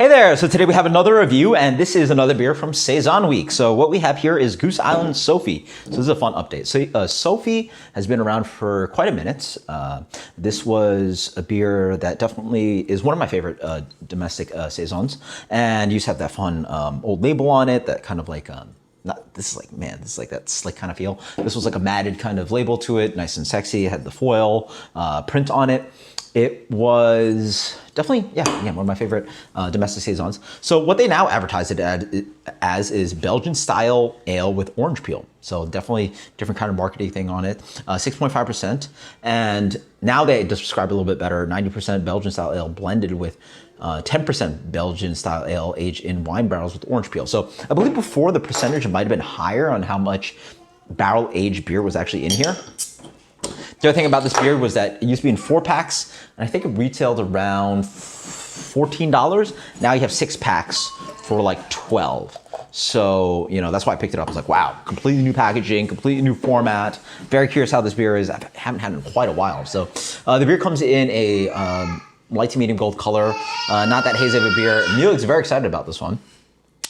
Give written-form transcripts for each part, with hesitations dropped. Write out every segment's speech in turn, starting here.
Hey there, so today we have another review, and this is another beer from Saison Week. So what we have here is Goose Island Sofie. So this is a fun update. So Sofie has been around for quite a minute. This was a beer that definitely is one of my favorite domestic Saisons. And you used to have that fun old label on it, that kind of like, this is like that slick kind of feel. This was like a matted kind of label to it, nice and sexy. It had the foil print on it. It was definitely, one of my favorite domestic Saisons. So what they now advertise it as is Belgian style ale with orange peel. So definitely different kind of marketing thing on it. 6.5%. And now they describe it a little bit better. 90% Belgian style ale blended with 10% Belgian style ale aged in wine barrels with orange peel. So I believe before the percentage might have been higher on how much barrel aged beer was actually in here. The other thing about this beer was that it used to be in 4-packs, and I think it retailed around $14. Now you have 6-packs for like $12. So, that's why I picked it up. I was like, wow, completely new packaging, completely new format. Very curious how this beer is. I haven't had it in quite a while. So the beer comes in a light to medium gold color. Not that hazy of a beer. Neelix very excited about this one.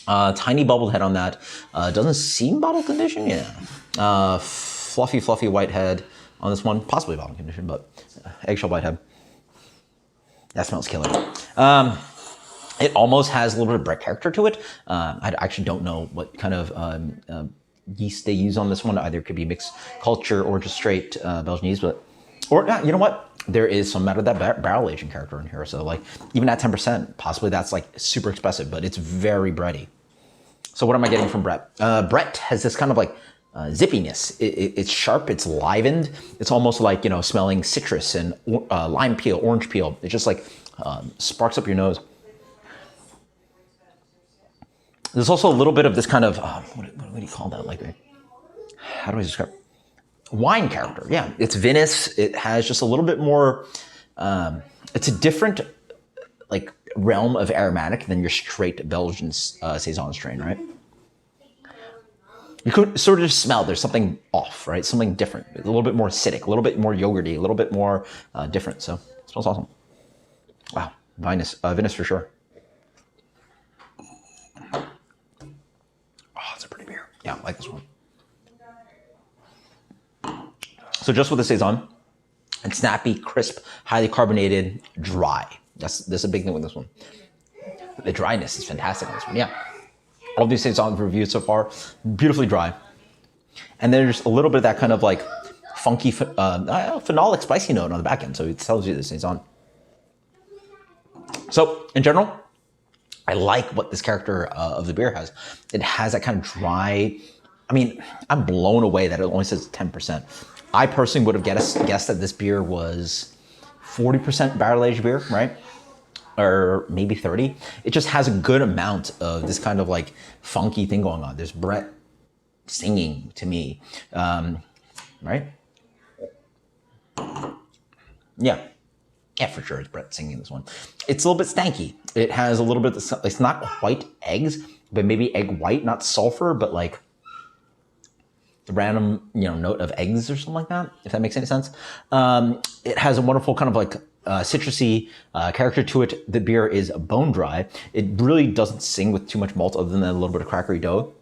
Tiny bubbled head on that. Doesn't seem bottle condition, yeah. Fluffy white head on this one, possibly bottle condition, but eggshell white head. That smells killer. It almost has a little bit of Brett character to it. I actually don't know what kind of yeast they use on this one. Either it could be mixed culture or just straight Belgian yeast, or you know what? There is some of that barrel aging character in here. So like even at 10%, possibly that's like super expressive, but it's very bready. So what am I getting from Brett? Brett has this kind of like zippiness. It's sharp, it's livened. It's almost like, smelling citrus and lime peel, orange peel. It just like sparks up your nose. There's also a little bit of this kind of, what do you call that? Like, how do I describe it? Wine character. Yeah, it's vinous. It has just a little bit more, it's a different like realm of aromatic than your straight Belgian Saison strain, right? You could sort of just smell there's something off, right? Something different, a little bit more acidic, a little bit more yogurty, a little bit more different. So it smells awesome. Wow, vinous for sure. Oh, it's a pretty beer. Yeah, I like this one. So just with the Saison, it's snappy, crisp, highly carbonated, dry. That's a big thing with this one. The dryness is fantastic on this one, yeah. All these Saisons reviewed so far, beautifully dry. And there's a little bit of that kind of like funky phenolic spicy note on the back end. So it tells you this Saison. So in general, I like what this character of the beer has. It has that kind of dry, I'm blown away that it only says 10%. I personally would have guessed that this beer was 40% barrel aged beer, right? Or maybe 30. It just has a good amount of this kind of like funky thing going on. There's Brett singing to me, right? Yeah, for sure. It's Brett singing this one. It's a little bit stanky. It has a little bit, it's not quite eggs, but maybe egg white, not sulfur, but like the random, note of eggs or something like that, if that makes any sense. It has a wonderful kind of like citrusy character to it. The beer is bone dry. It really doesn't sing with too much malt other than a little bit of crackery dough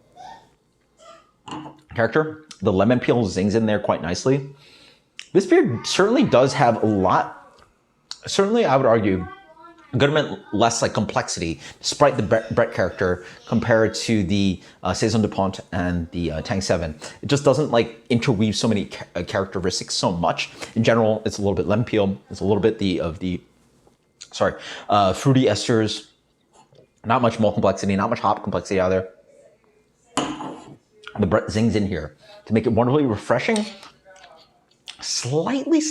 character. The lemon peel zings in there quite nicely. This beer certainly does have a lot, certainly I would argue, a good amount less like complexity, despite the Brett character compared to the Saison DuPont and the Tang 7. It just doesn't like interweave so many characteristics so much. In general, it's a little bit lemon peel. It's a little bit fruity esters. Not much malt complexity, not much hop complexity either. The Brett zings in here to make it wonderfully refreshing. Slightly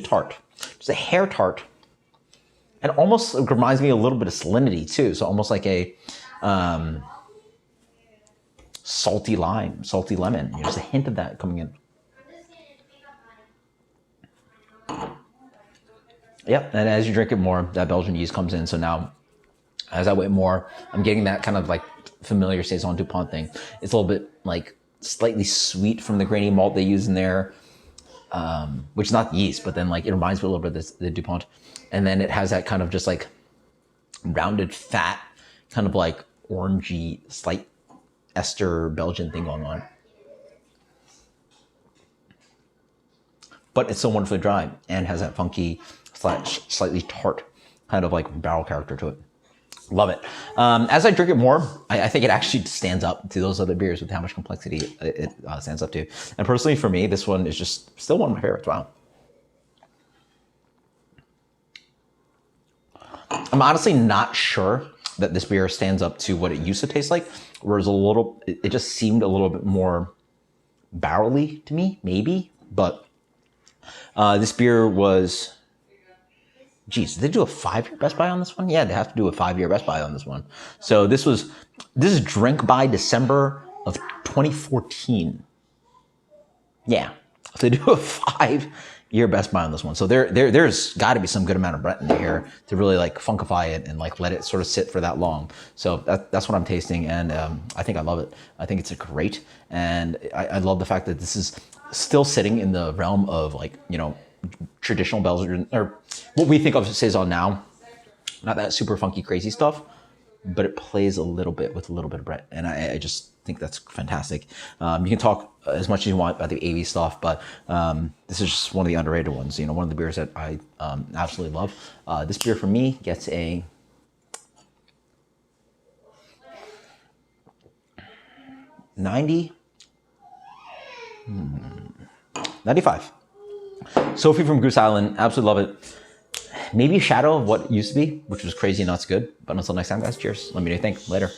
tart. Just a hair tart. And almost reminds me a little bit of salinity too. So almost like a salty lime, salty lemon. There's a hint of that coming in. Yep, and as you drink it more, that Belgian yeast comes in. So now, as I wait more, I'm getting that kind of like familiar Saison DuPont thing. It's a little bit like slightly sweet from the grainy malt they use in there, which is not yeast, but then like it reminds me a little bit of the DuPont. And then it has that kind of just like rounded, fat, kind of like orangey, slight ester Belgian thing going on. But it's so wonderfully dry and has that funky, slightly tart kind of like barrel character to it. Love it. As I drink it more, I think it actually stands up to those other beers with how much complexity it stands up to. And personally, for me, this one is just still one of my favorites. Wow. I'm honestly not sure that this beer stands up to what it used to taste like. Whereas it just seemed a little bit more barrel-y to me, maybe. But this beer was... Geez, did they do a 5-year Best Buy on this one? Yeah, they have to do a 5-year Best Buy on this one. So this is drink by December of 2014. Yeah, so they do a 5-year Best Buy on this one. So there's got to be some good amount of Brett in here to really like funkify it and like let it sort of sit for that long. So that's what I'm tasting, and I think I love it. I think it's a great, and I love the fact that this is still sitting in the realm of like, you know, traditional Belgian, or what we think of as Saison now. Not that super funky, crazy stuff, but it plays a little bit with a little bit of Brett, and I just think that's fantastic. You can talk as much as you want about the AV stuff, but this is just one of the underrated ones. You know, one of the beers that I absolutely love. This beer for me gets a 95. Sofie from Goose Island, absolutely love it. Maybe a shadow of what it used to be, which was crazy and not so good. But until next time, guys, cheers. Let me know what you think. Later.